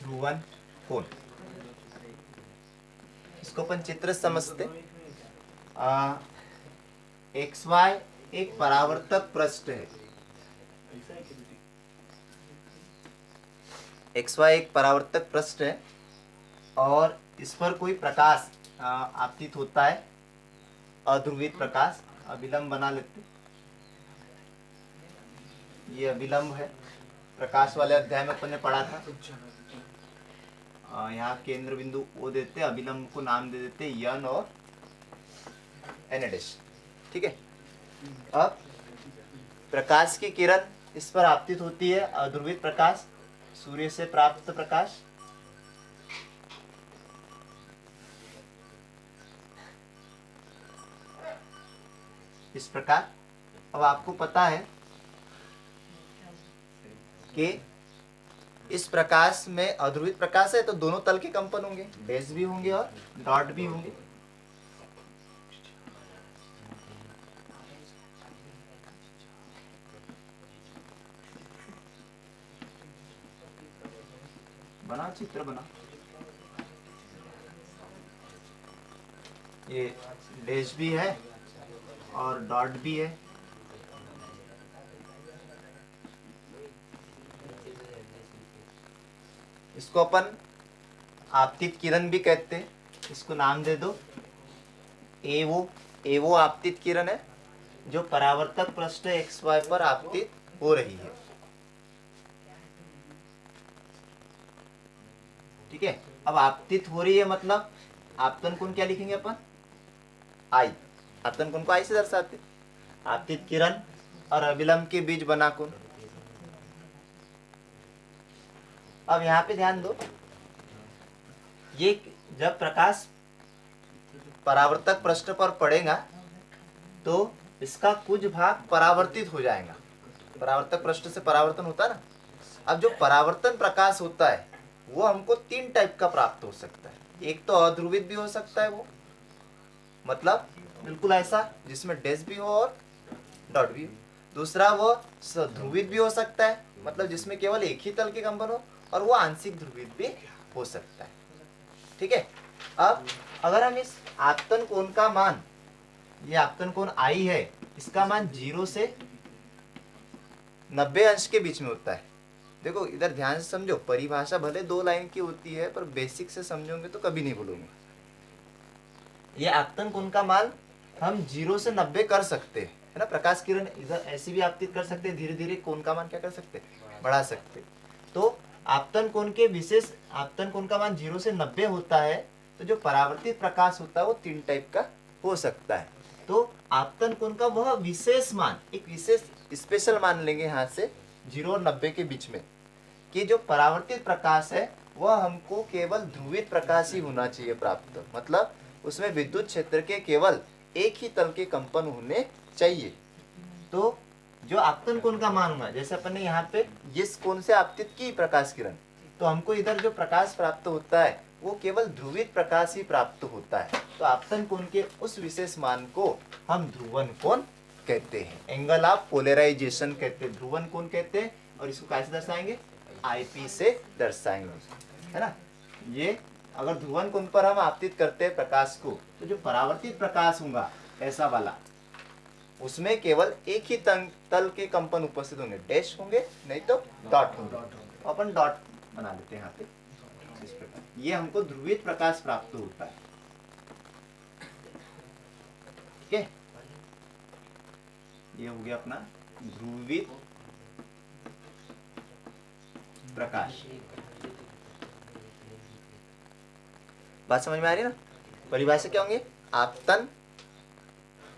ध्रुवन कोण। इसको अपन चित्र समझते। एक्स वाई एक परावर्तक पृष्ठ है। एक्स वाई एक परावर्तक पृष्ठ है और इस पर कोई प्रकाश आपतित होता है, अध्रुवित प्रकाश। अभिलंब बना लेते, ये अभिलंब है। प्रकाश वाले अध्याय में अपन ने पढ़ा था। यहाँ केंद्र बिंदु ओ देते, अभिलंब को नाम दे देते यन और एन डैश। ठीक है। अब प्रकाश की किरण इस पर आपतित होती है, अध्रुवित प्रकाश, सूर्य से प्राप्त प्रकाश। इस प्रकार। अब आपको पता है कि इस प्रकाश में अध्रुवित प्रकाश है तो दोनों तल के कंपन होंगे, डैश भी होंगे और डॉट भी होंगे। बना चित्र बना, ये डैश भी है और डॉट भी है। इसको अपन आपतित किरण भी कहते हैं। इसको नाम दे दो एवो। एवो आपतित किरण है जो परावर्तक पृष्ठ एक्स वाई पर आपतित हो रही है। ठीक है। अब आपतित हो रही है मतलब आपतन कोण क्या लिखेंगे अपन, आई। आपतन कोण को आई से दर्शाते। आपतित किरण और अभिलंब के बीच बना कोण। अब यहाँ पे ध्यान दो, ये जब प्रकाश परावर्तक पृष्ठ पर पड़ेगा तो इसका कुछ भाग परावर्तित हो जाएगा। परावर्तक पृष्ठ से परावर्तन होता है ना। अब जो परावर्तन प्रकाश होता है वो हमको तीन टाइप का प्राप्त हो सकता है। एक तो अध्रुवित भी हो सकता है, वो मतलब बिल्कुल ऐसा जिसमें डैश भी हो और डॉट भी हो। दूसरा वो ध्रुवित भी हो सकता है, मतलब जिसमें केवल एक ही तल के कंपन हो, और वो आंशिक ध्रुवित भी हो सकता है। ठीक है। अब अगर हम इस आपतन कोण का मान, ये आपतन कोण आई है, इसका मान 0 से 90 अंश के बीच में होता है। देखो इधर ध्यान से समझो, परिभाषा भले 2 लाइन की होती है पर बेसिक से समझोगे तो कभी नहीं भूलोगे। ये आपतन कोण का मान हम 0 से 90 कर सकते हैं, है ना। प्रकाश किरण इधर ऐसी भी आपतित कर सकते हैं, धीरे धीरे कोण का मान क्या कर सकते हैं, बढ़ा सकते। तो आपतन कोण के विशेष, आपतन कोण का मान 0 से 90 होता है तो जो परावर्तित प्रकाश होता है वो 3 टाइप का हो सकता है। तो आपतन कोण का वह विशेष मान, एक विशेष स्पेशल मान लेंगे यहाँ से 0 और 90 के बीच में, कि जो परावर्तित प्रकाश है वह हमको केवल ध्रुवित प्रकाश ही होना चाहिए प्राप्त, मतलब उसमें विद्युत क्षेत्र के केवल एक ही तल के कंपन होने चाहिए। तो जो आपतन कोण का मान होगा, जैसे अपन ने यहाँ पे जिस कोण से आपतित की प्रकाश किरण, तो हमको इधर जो प्रकाश प्राप्त होता है वो केवल ध्रुवित प्रकाश ही प्राप्त होता है। तो आपतन कोण के उस विशेष मान को हम ध्रुवन कोण कहते हैं, एंगल ऑफ पोलराइजेशन कहते हैं, ध्रुवन कोण कहते हैं। और इसको कैसे दर्शाएंगे, आईपी से दर्शाएंगे, है ना। ये अगर ध्रुवन कोण पर हम आपतित करते हैं प्रकाश को, तो जो परावर्तित प्रकाश होगा ऐसा वाला, उसमें केवल एक ही तल के कंपन उपस्थित होंगे, डैश होंगे नहीं तो डॉट होंगे। अपन डॉट बना लेते हैं यहाँ पे इस प्रकार। ये हमको ध्रुवित प्रकाश प्राप्त होता है। ठीक है, ये हो गया अपना ध्रुवित प्रकाश। बात समझ में आ रही है ना। परिभाषा क्या होंगे, आपतन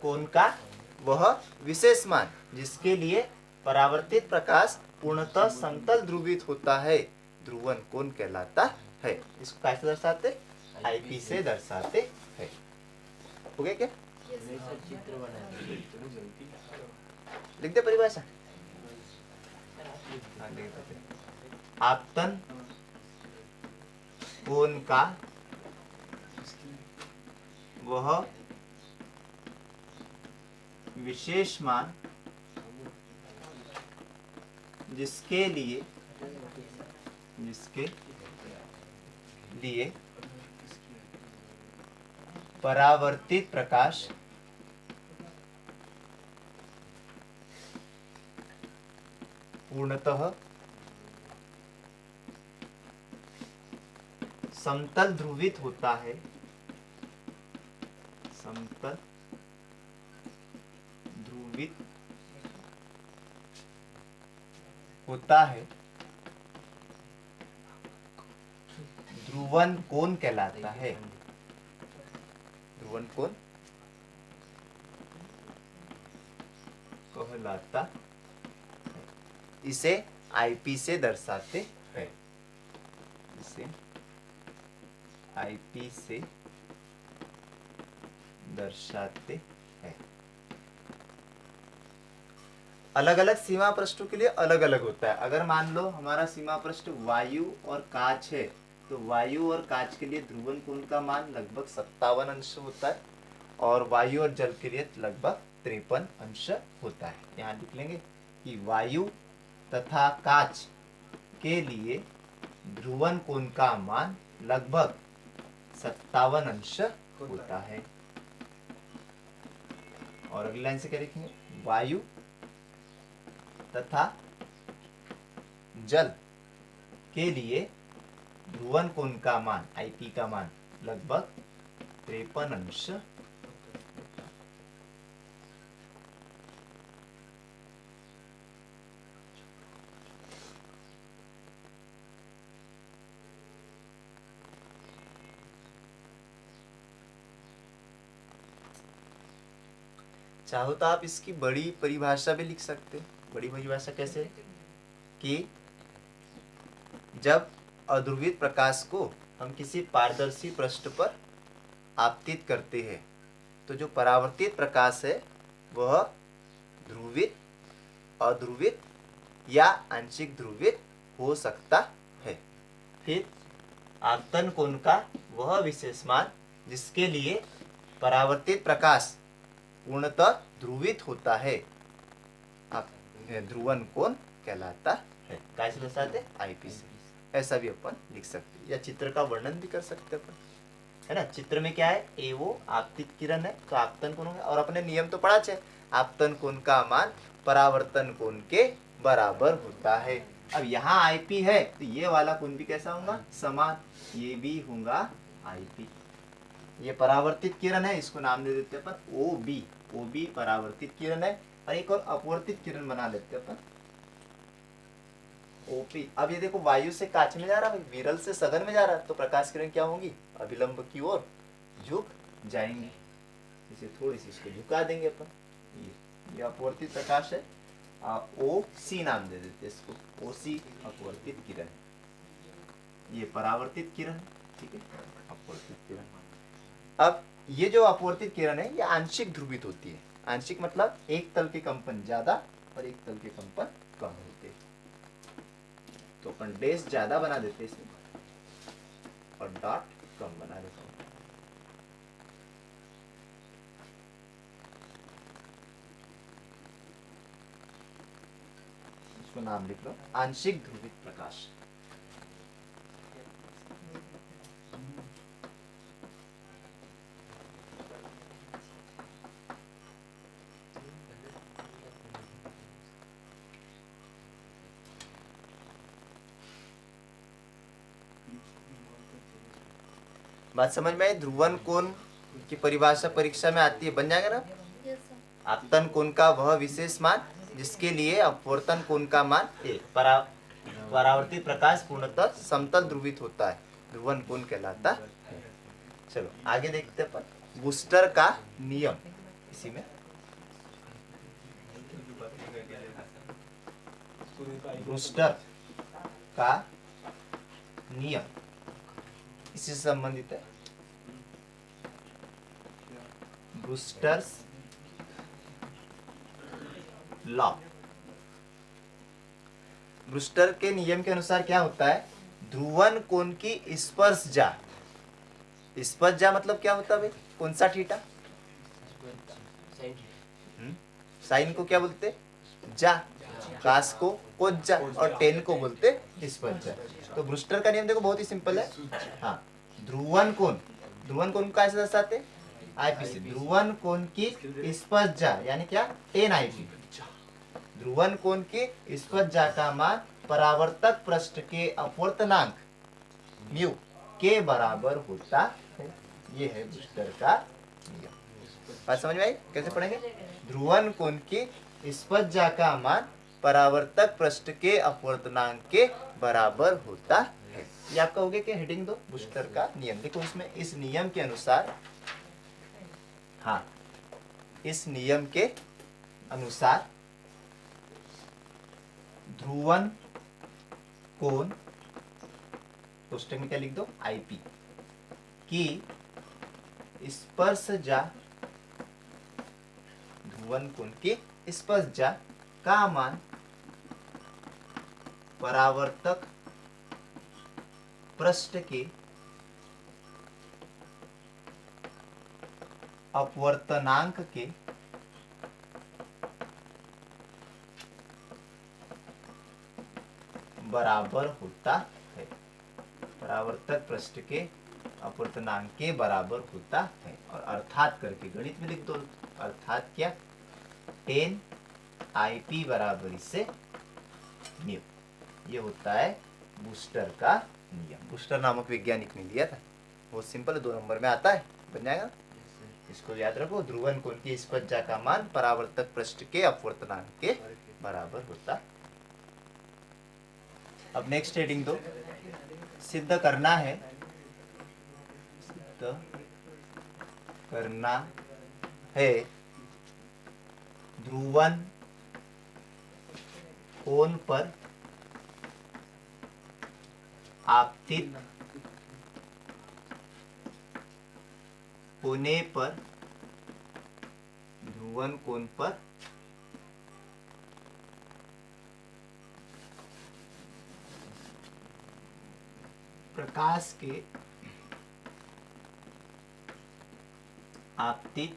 कोण का वह विशेष मान जिसके लिए परावर्तित प्रकाश पूर्णतः समतल ध्रुवित होता है, ध्रुवन कोण कहलाता है। इसको कैसे दर्शाते, आईपी से दर्शाते हैं। हो गया क्या, लिख दे परिभाषा। आपतन कोण का वह विशेष मान जिसके लिए परावर्तित प्रकाश पूर्णतः समतल ध्रुवित होता है, समतल ध्रुवित होता है, ध्रुवन कोण कहलाता है। ध्रुवन कोण कहलाता, इसे आईपी से दर्शाते हैं, इसे आईपी से दर्शाते हैं। अलग अलग सीमा पृष्ठों के लिए अलग अलग होता है। अगर मान लो हमारा सीमा पृष्ठ वायु और कांच है, तो वायु और कांच के लिए ध्रुवन कोण का मान लगभग 57 अंश होता है, और वायु और जल के लिए लगभग 53 अंश होता है। यहाँ लिख लेंगे कि वायु तथा कांच के लिए ध्रुवन कोण का मान लगभग 57 अंश होता है। और अगली लाइन से क्या लिखेंगे, वायु तथा जल के लिए ध्रुवन कोण का मान, आईपी का मान लगभग 53 अंश। चाहो तो आप इसकी बड़ी परिभाषा भी लिख सकते हैं। बड़ी परिभाषा कैसे, कि जब अध्रुवित प्रकाश को हम किसी पारदर्शी पृष्ठ पर आपतित करते हैं, तो जो परावर्तित प्रकाश है वह ध्रुवित, अध्रुवित या आंशिक ध्रुवित हो सकता है। फिर आपतन कोण का वह विशेष मान जिसके लिए परावर्तित प्रकाश पूर्णतः ध्रुवित होता है, ध्रुवन कोण कहलाता है। कैसे दर्शाते, आईपी से। ऐसा भी अपन लिख सकते हैं, या चित्र का वर्णन भी कर सकते हैं अपन, है ना। चित्र में क्या है, ए वो आपतित किरण है, तो आपतन कोण है। और अपने नियम तो पढ़ा है, आपतन कोण का मान परावर्तन कोण के बराबर होता है। अब यहाँ आईपी है, तो ये वाला कोण भी कैसा होगा, समान, ये भी होगा आईपी। ये परावर्तित किरण है, इसको नाम दे देते हैं अपन ओ बी। ओ बी परावर्तित किरण है, और एक और अपवर्तित किरण बना लेते हैं अपन ओपी। अब ये देखो, वायु से कांच में जा रहा है, विरल से सघन में जा रहा है, तो प्रकाश किरण क्या होंगी, अभिलंब की ओर झुक जाएंगी। इसे थोड़ी सी इसको झुका देंगे अपन, ये अपवर्तित प्रकाश है, ओ सी नाम दे देते हैं इसको, ओ सी अपवर्तित किरण। ये परावर्तित किरण, ठीक है, अपवर्तित किरण। अब ये जो अपवर्तित किरण है, ये आंशिक ध्रुवित होती है। आंशिक मतलब एक तल के कंपन ज्यादा और एक तल के कंपन कम होते हैं। तो अपन डैश ज्यादा बना देते हैं इसमें, और डॉट कम बना देते हैं। इसको नाम लिख लो, आंशिक ध्रुवित प्रकाश। बात समझ में आई। ध्रुवन कोण की परिभाषा परीक्षा में आती है, बन जाएगा ना। आपतन कोण का वह विशेष मान जिसके लिए अपवर्तन कोण का मान परावर्तित प्रकाश पूर्णतः समतल ध्रुवित होता है, ध्रुवन कोण कहलाता है। चलो आगे देखते हैं अपन बूस्टर का नियम। इसी में बूस्टर का नियम इसी से संबंधित है। Brewster's law. ब्रूस्टर के नियम के अनुसार क्या होता है, ध्रुवन कोण की स्पर्शजा। स्पर्शजा मतलब क्या होता है भाई, कौन सा थीटा, साइन को क्या बोलते, जा। प्रकाश को कोज्जा और टेन को बोलते स्पज्जा। तो ब्रूस्टर का नियम देखो बहुत ही सिंपल है। हाँ, ध्रुवन कोण का ऐसे दर्शाते आईपी। ध्रुवन कोण की स्पज्जा यानी क्या 10 आईपी। ध्रुवन कोण की स्पज्जा का मान परावर्तक पृष्ठ के अपवर्तनांक म्यू के बराबर होता है। ये है ब्रूस्टर का नियम। बात समझ में आई? कैसे पढ़ेंगे? ध्रुवन कोण की स्पज्जा का मान परावर्तक पृष्ठ के अपवर्तनांक के बराबर होता है। ये आपका हो गया कि हेडिंग दो ब्रूस्टर का नियम। देखो इसमें इस नियम के अनुसार, हाँ, इस नियम के अनुसार ध्रुवन कोण पुस्तक में क्या लिख दो आईपी की स्पर्शजा, ध्रुवन कोण की स्पर्शजा का मान परावर्तक पृष्ठ के अपवर्तनांक के बराबर होता है। परावर्तक पृष्ठ के अपवर्तनांक के बराबर होता है। और अर्थात करके गणित में लिख दो, अर्थात क्या 10 आईपी बराबर इससे म्यू। ये होता है ब्रूस्टर का नियम। ब्रूस्टर नामक वैज्ञानिक ने दिया था, बहुत सिंपल है, 2 नंबर में आता है, बन जाएगा। इसको याद रखो, ध्रुवन कोण की स्पज्जा का मान परावर्तक पृष्ठ के अपवर्तनांक के बराबर होता। अब नेक्स्ट हेडिंग दो, सिद्ध करना है, सिद्ध करना है ध्रुवन कोण पर आपतित होने पर, ध्रुवन कोण पर प्रकाश के आपतित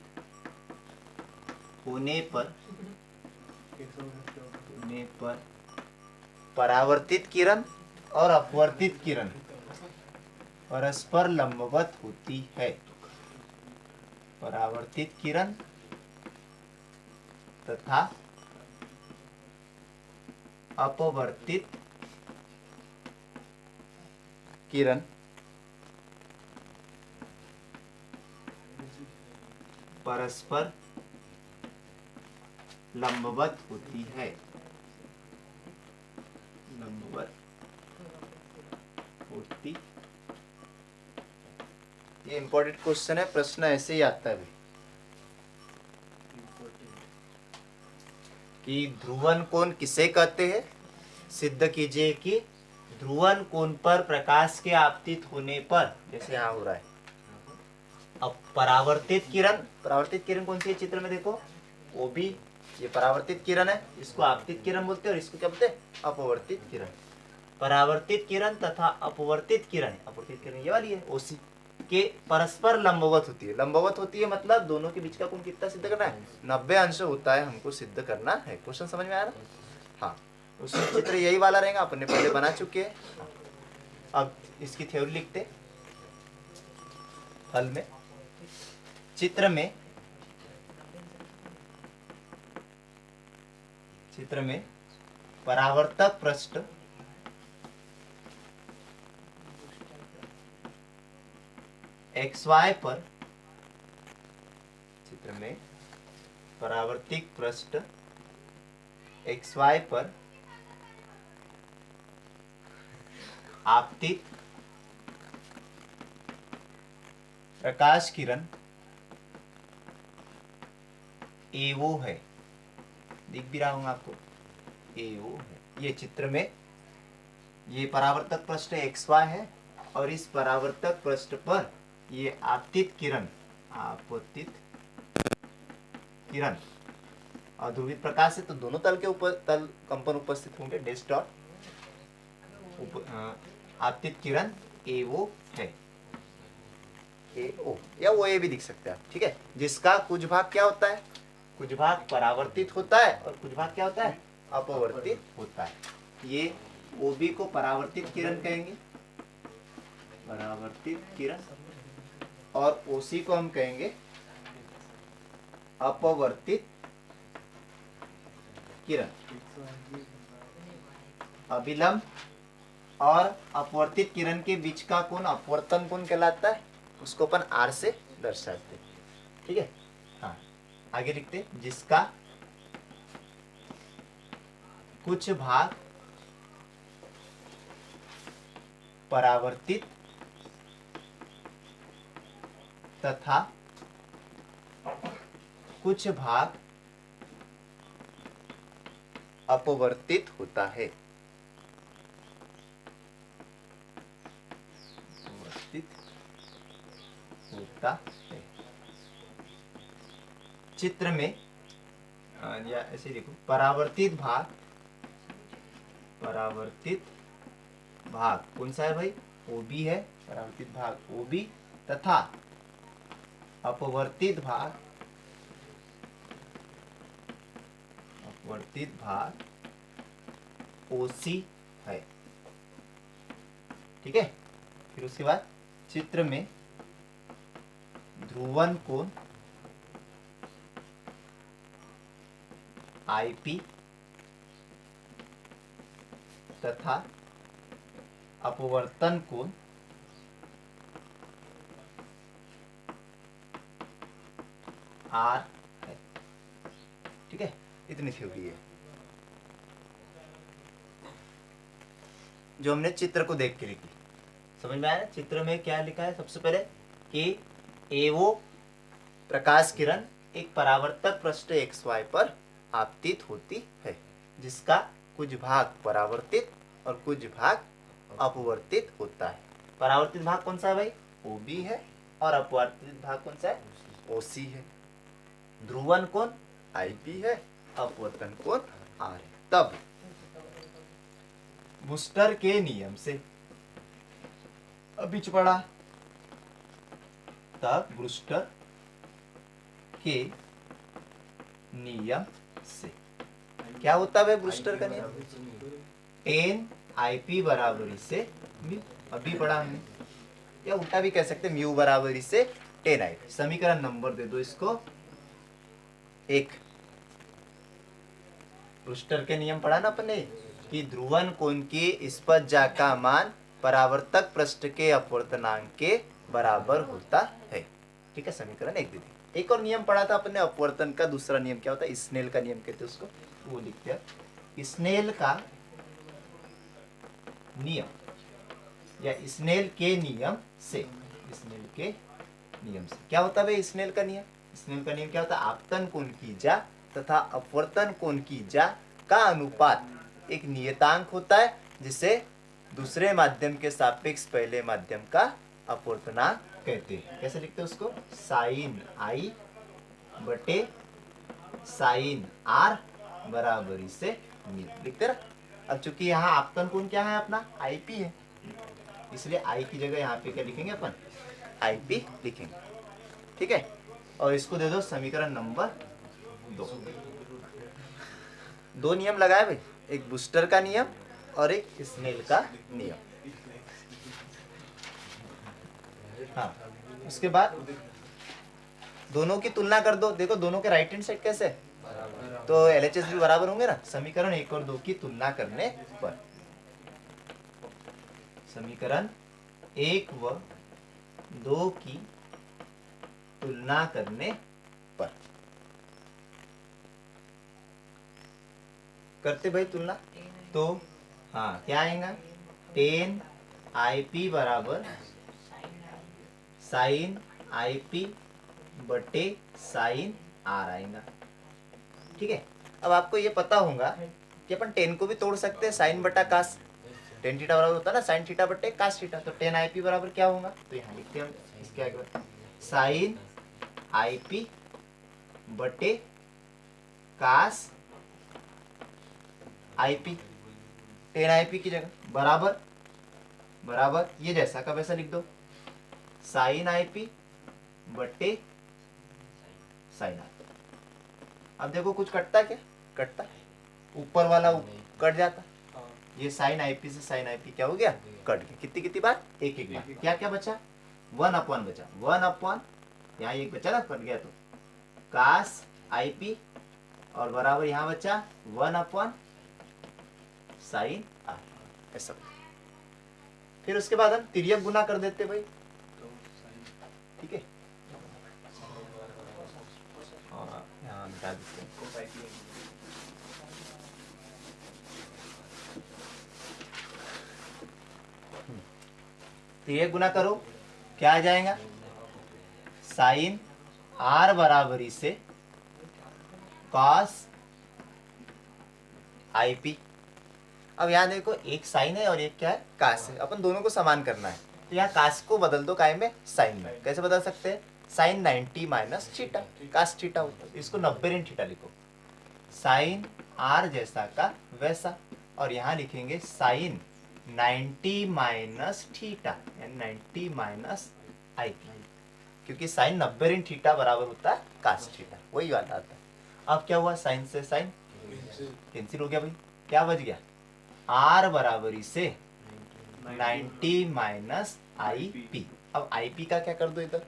होने पर परावर्तित किरण और अपवर्तित किरण परस्पर लंबवत होती है। परावर्तित किरण तथा अपवर्तित किरण परस्पर लंबवत होती है। लंबवत होती, ये इंपॉर्टेंट क्वेश्चन है, प्रश्न ऐसे ही आता है कि ध्रुवन कोण किसे कहते हैं। सिद्ध कीजिए कि ध्रुवन कोण पर प्रकाश के आपतित होने पर, जैसे यहाँ हो रहा है, अब परावर्तित किरण कौन सी है चित्र में देखो, वो भी ये परावर्तित किरण है, इसको आपतित किरण बोलते हैं और इसको क्या बोलते हैं अपवर्तित किरण। परावर्तित किरण तथा अपवर्तित किरण ये वाली है ओसी के परस्पर लंबवत होती है। लंबवत होती है मतलब दोनों के बीच का कोण कितना सिद्ध करना है, 90 अंश होता है, हमको सिद्ध करना है। क्वेश्चन समझ में आया ना? हाँ, उसमें चित्र यही वाला रहेगा, अपन ने पहले बना चुके हैं। अब इसकी थ्योरी लिखते हल में। चित्र में परावर्तक पृष्ठ XY पर, चित्र में परावर्तिक पृष्ठ XY पर आपतित प्रकाश किरण AO है, दिख भी रहा हूँ आपको, AO है। ये चित्र में ये परावर्तक पृष्ठ XY है और इस परावर्तक पृष्ठ पर ये आपतित किरण और ध्रुवित प्रकाश है, तो दोनों तल के ऊपर तल कंपन उपस्थित होंगे, डैश डॉट आपतित किरण AO है, AO या OA भी दिख सकते हैं आप, ठीक है। जिसका कुछ भाग क्या होता है, कुछ भाग परावर्तित होता है और कुछ भाग क्या होता है अपवर्तित होता है। ये OB को परावर्तित किरण कहेंगे, परावर्तित किरण, और OC को हम कहेंगे अपवर्तित किरण। अभिलंब और अपवर्तित किरण के बीच का कोण अपवर्तन कोण कहलाता है, उसको अपन R से दर्शाते हैं। ठीक है, हाँ आगे लिखते हैं, जिसका कुछ भाग परावर्तित तथा कुछ भाग अपवर्तित होता है। अपवर्तित होता है। चित्र में या ऐसे लिखो, परावर्तित भाग, परावर्तित भाग कौन सा है भाई, OB है, परावर्तित भाग OB, तथा अपवर्तित भाग, अपवर्तित भाग OC है। ठीक है, फिर उसके बाद चित्र में ध्रुवन कोण IP तथा अपवर्तन कोण R है। ठीक है, इतनी थ्योरी है जो हमने चित्र को देख के लिखी। समझ में आया ना? चित्र में क्या लिखा है, सबसे पहले कि AO प्रकाश किरण एक परावर्तक पृष्ठ XY पर आपतित होती है, जिसका कुछ भाग परावर्तित और कुछ भाग अपवर्तित होता है। परावर्तित भाग कौन सा है भाई, OB है, और अपवर्तित भाग कौन सा है, OC है। ध्रुवन कोण IP है, अपवर्तन कोण R है। तब बूस्टर के नियम से, बीच पड़ा, तब बूस्टर के नियम से क्या होता है बूस्टर का नियम, 10 IP बराबरी से म्यू, अभी पढ़ा हमने, या उल्टा भी कह सकते म्यू बराबरी से 10 IP। समीकरण नंबर दे दो इसको 1। ब्रूस्टर के नियम पढ़ा ना अपने कि ध्रुवन कोण की स्पर्शजा का मान परावर्तक पृष्ठ के अपवर्तनांक के बराबर होता है। ठीक है, समीकरण 1 दीदी। एक और नियम पढ़ा था अपने अपवर्तन का, दूसरा नियम क्या होता है, स्नेल का नियम कहते हैं उसको, वो लिखते हैं। स्नेल का नियम या स्नेल के नियम से, स्नेल के नियम से क्या होता है भाई स्नेल का नियम, स्नेल का नियम क्या होता है, आपतन कोण की जा तथा अपवर्तन कोण की जा का अनुपात एक नियतांक होता है, जिसे दूसरे माध्यम के सापेक्ष पहले माध्यम का अपवर्तनांक कहते हैं। कैसे लिखते हैं उसको, साइन आई बटे साइन आर बराबरी से म्यू लिखते ना। अब चूंकि यहाँ आपतन कोण क्या है अपना आईपी है, इसलिए आई की जगह यहाँ पे क्या लिखेंगे अपन, आईपी लिखेंगे। ठीक है, और इसको दे दो समीकरण नंबर 2। दो नियम लगाए भाई, एक बूस्टर का नियम और एक स्नेल का नियम। हाँ, उसके बाद दोनों की तुलना कर दो, देखो दोनों के राइट हैंड साइड कैसे है, तो LHS भी बराबर होंगे ना। समीकरण 1 और 2 की तुलना करने पर, समीकरण 1 व 2 की तुलना करने पर, करते भाई तुलना, तो हाँ क्या आएगा, 10 IP बराबर साइन IP बटे साइन R आएगा। ठीक है, अब आपको ये पता होगा कि अपन 10 को भी तोड़ सकते हैं, साइन बटा कास, टेन थीटा बराबर होता है ना साइन थीटा बटे कास थीटा, तो 10 IP बराबर क्या होगा, तो यहाँ लिखते हैं हम इसके आगे साइन IP बटे कास IP, 10 IP की जगह बराबर बराबर ये जैसा का वैसा लिख दो, साइन IP बटे साइन आर। अब देखो कुछ कटता है क्या, कटता है, ऊपर वाला कट जाता, ये साइन आईपी से साइन आईपी क्या हो गया, कट गया। कितनी कितनी बार, एक एक बार। क्या क्या बचा, 1/, बचा 1/, यहाँ एक बचा ना, कट गया तो कास आईपी, और बराबर यहाँ बचा 1/sin आर, ऐसा। फिर उसके बाद हम तिर्यक गुना कर देते भाई, ठीक है, और यहाँ मिटा देते हैं। तिर्यक गुना करो, क्या आ जाएगा, साइन आर बराबरी से कॉस आईपी। अब यहाँ देखो एक साइन है और एक क्या है, कास है, अपन दोनों को समान करना है, तो यहाँ कास को बदल दो काय में, साइन में। कैसे बदल सकते हैं, sine 90 minus theta, cos theta होता है, इसको 90 ऋण थीटा लिखो, साइन आर जैसा का वैसा, और यहाँ लिखेंगे साइन 90 माइनस थीटा, 90 माइनस आई, क्योंकि साइन 90 ऋण थीटा बराबर होता है कास थीटा, वही बात आता है। अब क्या हुआ, साइन से साइन कैंसिल हो गया भाई, क्या बच गया, आर बराबरी से 90 माइनस आई पी। अब आई पी का क्या कर दो इधर,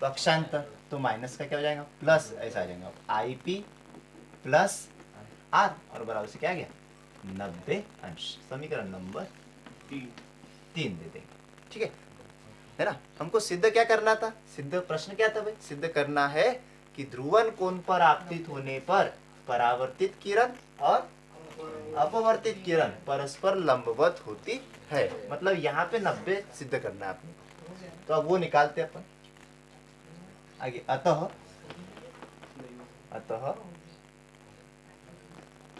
पक्षांतर, तो माइनस का क्या हो जाएगा, प्लस, ऐसा आ जाएगा, आई पी प्लस आर, और बराबर से क्या आ गया, 90 अंश। समीकरण नंबर 3 दे देंगे, ठीक है ना। हमको सिद्ध क्या करना था, सिद्ध प्रश्न क्या था भाई, सिद्ध करना है कि ध्रुवन कोण पर आपतित होने पर परावर्तित किरण और अपवर्तित किरण परस्पर लंबवत होती है। मतलब यहाँ पे 90 सिद्ध करना है आपने, तो अब वो निकालते अपन आगे। अतः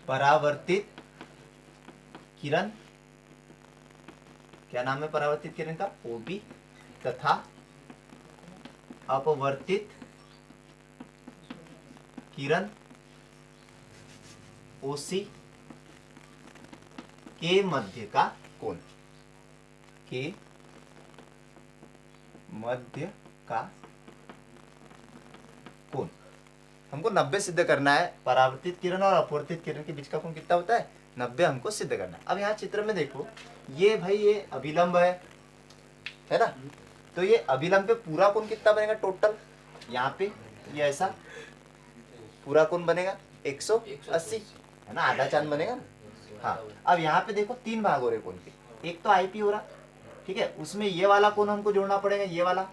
परावर्तित किरण, क्या नाम है परावर्तित किरण का, ओबी, तथा अपवर्तित किरण ओसी के मध्य का कोण, के मध्य का कोण। हमको 90 सिद्ध करना है, परावर्तित किरण और अपवर्तित किरण के बीच का कोण कितना होता है, 90 हमको सिद्ध करना है। अब यहाँ चित्र में देखो, ये भाई ये अभिलंब है ना, तो ये अभिलंब पे पूरा कोण कितना बनेगा टोटल, यहाँ पे ये ऐसा पूरा कोण बनेगा 180 है ना, आधा चांद बनेगा ना। हाँ, अब यहाँ पे देखो 3 भाग हो रहे कोण के, एक तो आईपी हो रहा, ठीक है, उसमें ये वाला कोण हमको जोड़ना पड़ेगा, ये वाला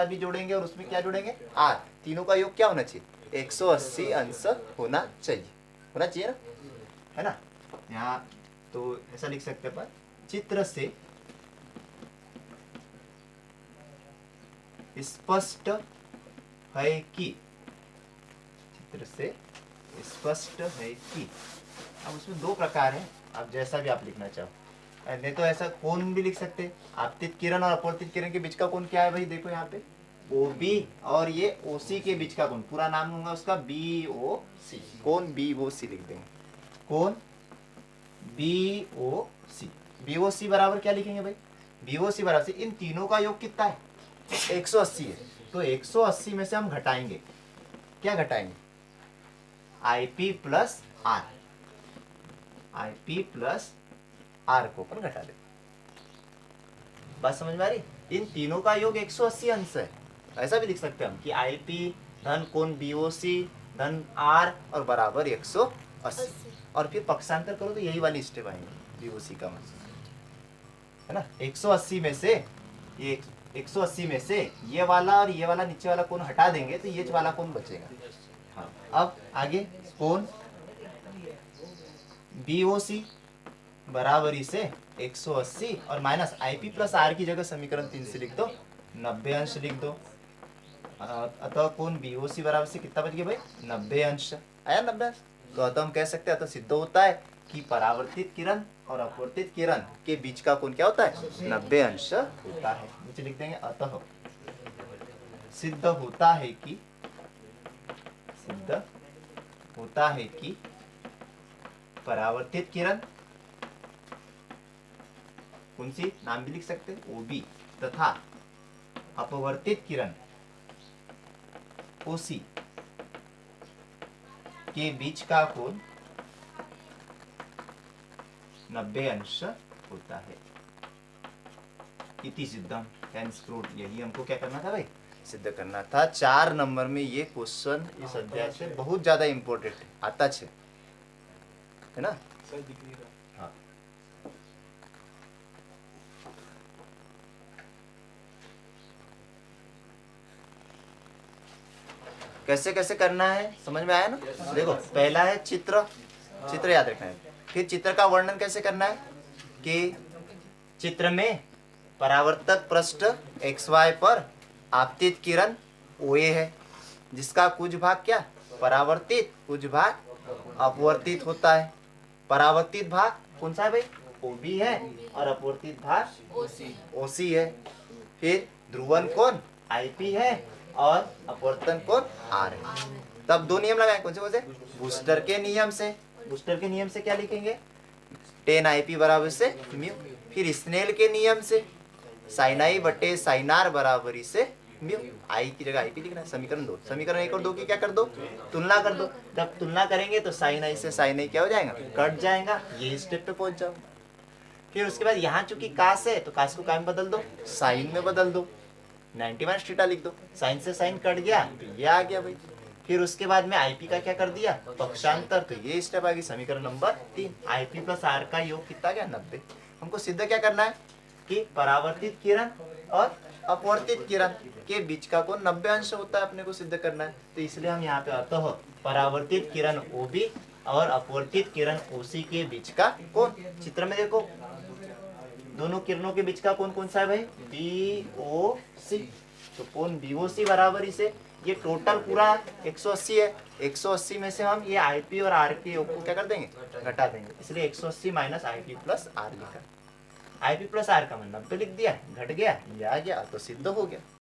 भी जोड़ेंगे, और उसमें क्या जोड़ेंगे, आर, तीनों का योग क्या होना चाहिए, 180 अंश होना चाहिए ना, है ना। यहाँ तो ऐसा लिख सकते हैं, पर चित्र से स्पष्ट है कि, अब उसमें 2 प्रकार है, आप जैसा भी आप लिखना चाहो, नहीं तो ऐसा कोण भी लिख सकते हैं। आपतित किरण और अपवर्तित किरण के बीच का कोण क्या है भाई, देखो यहाँ पे OB और ये OC के बीच का कोण, पूरा नाम होगा उसका BOC, कोण BOC लिख देंगे, कोण BOC बराबर क्या लिखेंगे भाई, BOC बराबर से इन तीनों का योग कितना है, 180 है, तो 180 में से हम घटाएंगे, क्या घटाएंगे, IP प्लस आर को अपन घटा दे। बात समझ में आ रही, इन तीनों का योग 180 अंश है, ऐसा भी लिख सकते हैं हम कि IP धन कोण BOC धन R और बराबर 180, और फिर पक्षांतर करो तो यही वाली स्टेप आएंगे, BOC का मतलब है ना, 180 में से ये 180 में से ये वाला और ये वाला नीचे वाला कोण हटा देंगे तो ये वाला कोण बचेगा। हाँ, अब आगे कोण BOC बराबरी से 180 और माइनस IP प्लस आर की जगह समीकरण 3 से लिख दो, 90 अंश लिख दो। अतः कोण BOC बराबर से कितना बच गया भाई, 90 अंश आया, 90 अंश। तो अतः हम कह सकते हैं, अतः सिद्ध होता है कि परावर्तित किरण और अपवर्तित किरण के बीच का कोण क्या होता है, 90 अंश होता है। नीचे लिख देंगे, अतः सिद्ध होता है कि परावर्तित किरण, कौन सी नाम भी लिख सकते हैं, OB, तथा अपवर्तित किरण OC के बीच का कोण 90 अंश होता है। इति सिद्धम हेंस प्रूव्ड। यही हमको क्या करना था भाई, सिद्ध करना था। 4 नंबर में ये क्वेश्चन इस अध्याय से बहुत ज्यादा इंपॉर्टेंट है, आता है ना। हाँ कैसे कैसे करना है समझ में आया ना। देखो पहला है चित्र, चित्र याद रखना है। फिर चित्र का वर्णन कैसे करना है कि चित्र में परावर्तक पृष्ठ XY पर आपतित किरण OA है, जिसका कुछ भाग क्या परावर्तित, कुछ भाग अपवर्तित होता है। परावर्तित भाग कौन सा है भाई, OB है, और अपवर्तित भाग OC है। फिर ध्रुवन कोण IP है और अपवर्तन कोण R है। तब दो नियम लगाए, कौन से बूस्टर के नियम से। बूस्टर के नियम से क्या लिखेंगे, tan IP बराबर से म्यू। फिर स्नेल के नियम से साइन आई बटे साइन आर बराबरी से म्यू। आई की जगह IP लिखना है। समीकरण 2, समीकरण 1 और 2 की क्या कर दो, तुलना कर दो। जब तुलना करेंगे तो साइन आई से साइन आई क्या हो जाएगा, कट जाएगा। ये स्टेप पे पहुंच जाओ। फिर उसके बाद यहाँ चूंकि कास है तो कास को काय में बदल दो, साइन में बदल दो, 90 - थीटा लिख दो। साइन से साइन कट गया तो ये आ गया भाई। फिर उसके बाद में IP का क्या कर दिया, पक्षांतर, तो ये स्टेप आ गई। समीकरण नंबर 3, IP प्लस R का योग कितना गया 90। हमको सिद्ध क्या करना है कि परावर्तित किरण और अपवर्तित किरण के बीच का कोण 90 अंश होता है, अपने को सिद्ध करना है। तो इसलिए हम यहाँ पे अतः परावर्तित किरण OB और अपवर्तित किरण OC के बीच का कोण, चित्र में देखो दोनों किरणों के बीच का कोण कौन सा है भाई, BOC। तो कोण BOC बराबर इसे, ये टोटल पूरा 180 है। 180 में से हम ये IP और R के योग को क्या कर देंगे, घटा देंगे। इसलिए 180 माइनस IP प्लस R लिखा। IP प्लस R का मतलब 90 लिख दिया, घट गया, ये आ गया तो सिद्ध हो गया।